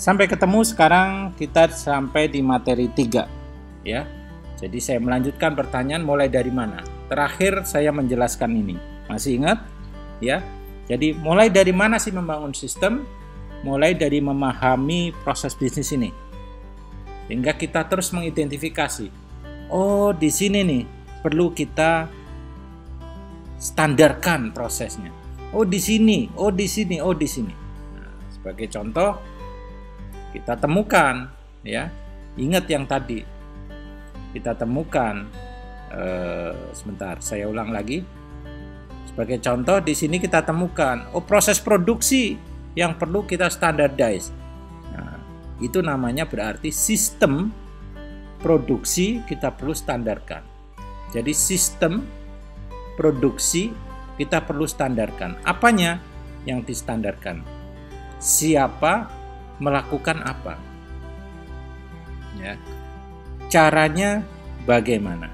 sampai ketemu sekarang kita sampai di materi 3 ya. Jadi saya melanjutkan pertanyaan mulai dari mana? Terakhir saya menjelaskan ini. Masih ingat? Ya. Jadi mulai dari mana sih membangun sistem? Mulai dari memahami proses bisnis ini. Sehingga kita terus mengidentifikasi. Oh, di sini nih perlu kita standarkan prosesnya. Oh, di sini, oh di sini, oh di sini. Nah, sebagai contoh kita temukan ya. Ingat yang tadi. Kita temukan sebentar, saya ulang lagi. Sebagai contoh di sini kita temukan proses produksi yang perlu kita standardize. Nah, itu namanya berarti sistem produksi kita perlu standarkan. Jadi sistem produksi kita perlu standarkan. Apanya yang distandarkan? Siapa melakukan apa? Ya. Caranya bagaimana?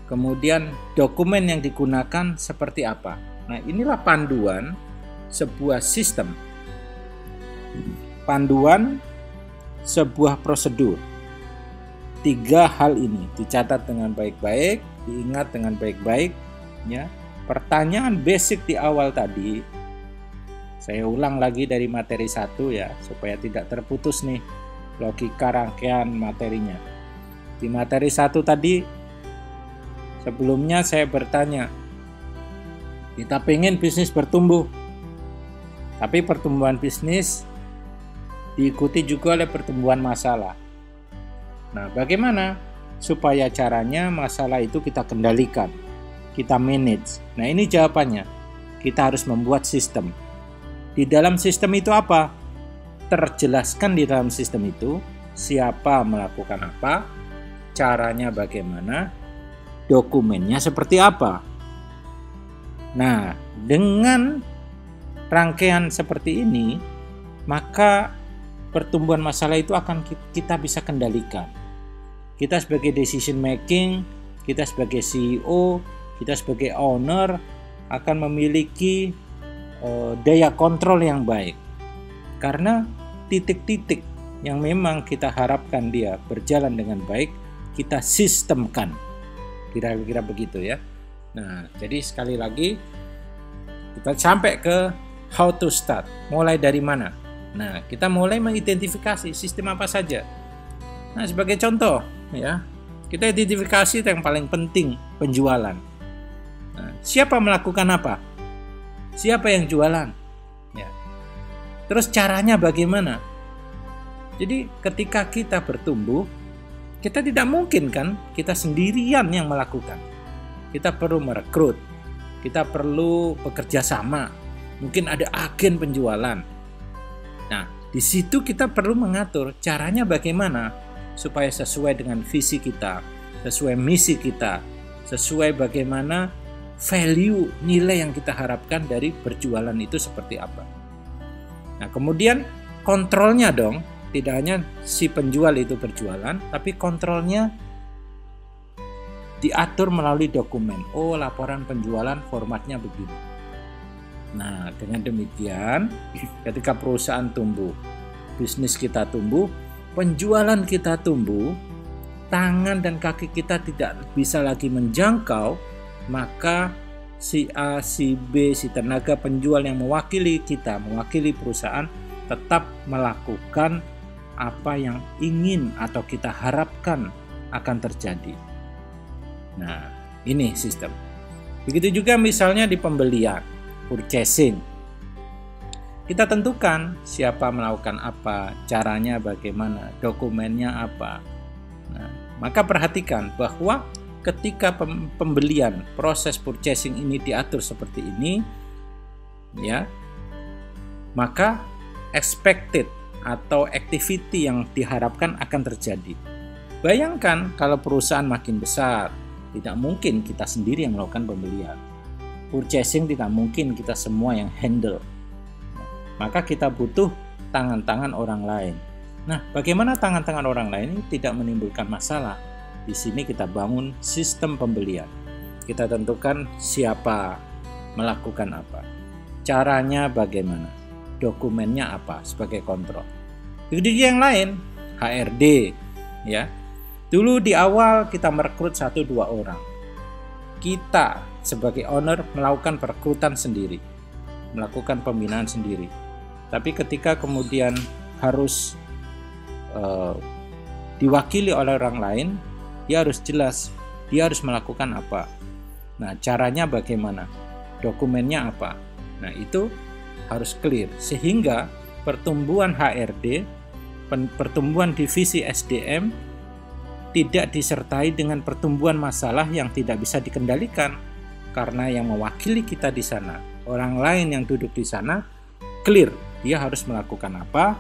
Kemudian dokumen yang digunakan seperti apa? Nah, inilah panduan sebuah sistem. Panduan sebuah prosedur. 3 hal ini dicatat dengan baik-baik, diingat dengan baik-baik ya. Pertanyaan basic di awal tadi saya ulang lagi dari materi 1 ya, supaya tidak terputus nih logika rangkaian materinya. Di materi 1 tadi sebelumnya saya bertanya, kita pengen bisnis bertumbuh, tapi pertumbuhan bisnis diikuti juga oleh pertumbuhan masalah. Nah, bagaimana supaya caranya masalah itu kita kendalikan, kita manage? Nah, ini jawabannya. Kita harus membuat sistem. Di dalam sistem itu apa? Terjelaskan di dalam sistem itu siapa melakukan apa, caranya bagaimana, dokumennya seperti apa. Nah, dengan rangkaian seperti ini, maka pertumbuhan masalah itu akan kita bisa kendalikan. Kita sebagai decision making, kita sebagai CEO, kita sebagai owner akan memiliki daya kontrol yang baik. Karena titik-titik yang memang kita harapkan dia berjalan dengan baik, kita sistemkan. Kira-kira begitu ya. Nah, jadi sekali lagi kita sampai ke how to start. Mulai dari mana? Nah, kita mulai mengidentifikasi sistem apa saja. Nah, sebagai contoh ya, kita identifikasi yang paling penting, penjualan. Nah, siapa melakukan apa? Siapa yang jualan? Ya. Terus caranya bagaimana? Jadi ketika kita bertumbuh, kita tidak mungkin kan kita sendirian yang melakukan. Kita perlu merekrut, kita perlu bekerja sama. Mungkin ada agen penjualan. Nah, di situ kita perlu mengatur caranya bagaimana supaya sesuai dengan visi kita, sesuai misi kita, sesuai bagaimana value, nilai yang kita harapkan dari berjualan itu seperti apa. Nah, kemudian kontrolnya dong, tidak hanya si penjual itu berjualan, tapi kontrolnya diatur melalui dokumen. Oh, laporan penjualan formatnya begini. Nah, dengan demikian, ketika perusahaan tumbuh, bisnis kita tumbuh, penjualan kita tumbuh, tangan dan kaki kita tidak bisa lagi menjangkau, maka si A, si B, si tenaga penjual yang mewakili kita, mewakili perusahaan, tetap melakukan apa yang ingin atau kita harapkan akan terjadi. Nah, ini sistem. Begitu juga misalnya di pembelian, purchasing. Kita tentukan siapa melakukan apa, caranya bagaimana, dokumennya apa. Nah, maka perhatikan bahwa ketika pembelian, proses purchasing ini diatur seperti ini, ya, maka expected atau activity yang diharapkan akan terjadi. Bayangkan kalau perusahaan makin besar, tidak mungkin kita sendiri yang melakukan pembelian. Purchasing tidak mungkin kita semua yang handle. Maka kita butuh tangan-tangan orang lain. Nah, bagaimana tangan-tangan orang lain ini tidak menimbulkan masalah? Di sini kita bangun sistem pembelian. Kita tentukan siapa melakukan apa. Caranya bagaimana? Dokumennya apa sebagai kontrol. Strategi yang lain, HRD, ya. Dulu di awal kita merekrut 1-2 orang. Kita sebagai owner melakukan perekrutan sendiri, melakukan pembinaan sendiri. Tapi ketika kemudian harus diwakili oleh orang lain, dia harus jelas, dia harus melakukan apa. Nah, caranya bagaimana? Dokumennya apa? Nah, itu harus clear sehingga pertumbuhan HRD, pertumbuhan divisi SDM tidak disertai dengan pertumbuhan masalah yang tidak bisa dikendalikan karena yang mewakili kita di sana, orang lain yang duduk di sana clear, dia harus melakukan apa,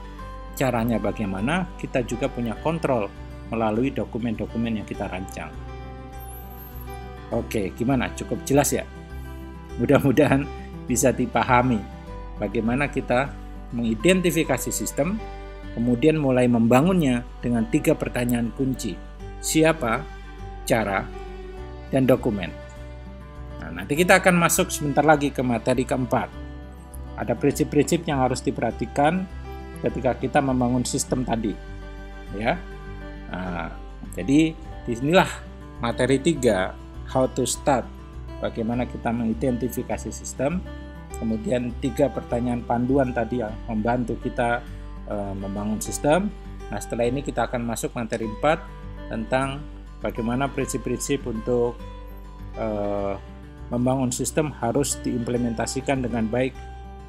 caranya bagaimana, kita juga punya kontrol melalui dokumen-dokumen yang kita rancang. Oke, gimana? Cukup jelas ya? Mudah-mudahan bisa dipahami bagaimana kita mengidentifikasi sistem, kemudian mulai membangunnya dengan 3 pertanyaan kunci. Siapa, cara, dan dokumen. Nah, nanti kita akan masuk sebentar lagi ke materi keempat. Ada prinsip-prinsip yang harus diperhatikan ketika kita membangun sistem tadi. Ya. Nah, jadi disinilah materi 3, how to start, bagaimana kita mengidentifikasi sistem, kemudian 3 pertanyaan panduan tadi yang membantu kita membangun sistem. Nah, setelah ini kita akan masuk materi 4 tentang bagaimana prinsip-prinsip untuk membangun sistem harus diimplementasikan dengan baik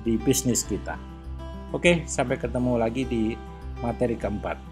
di bisnis kita. Oke, sampai ketemu lagi di materi keempat.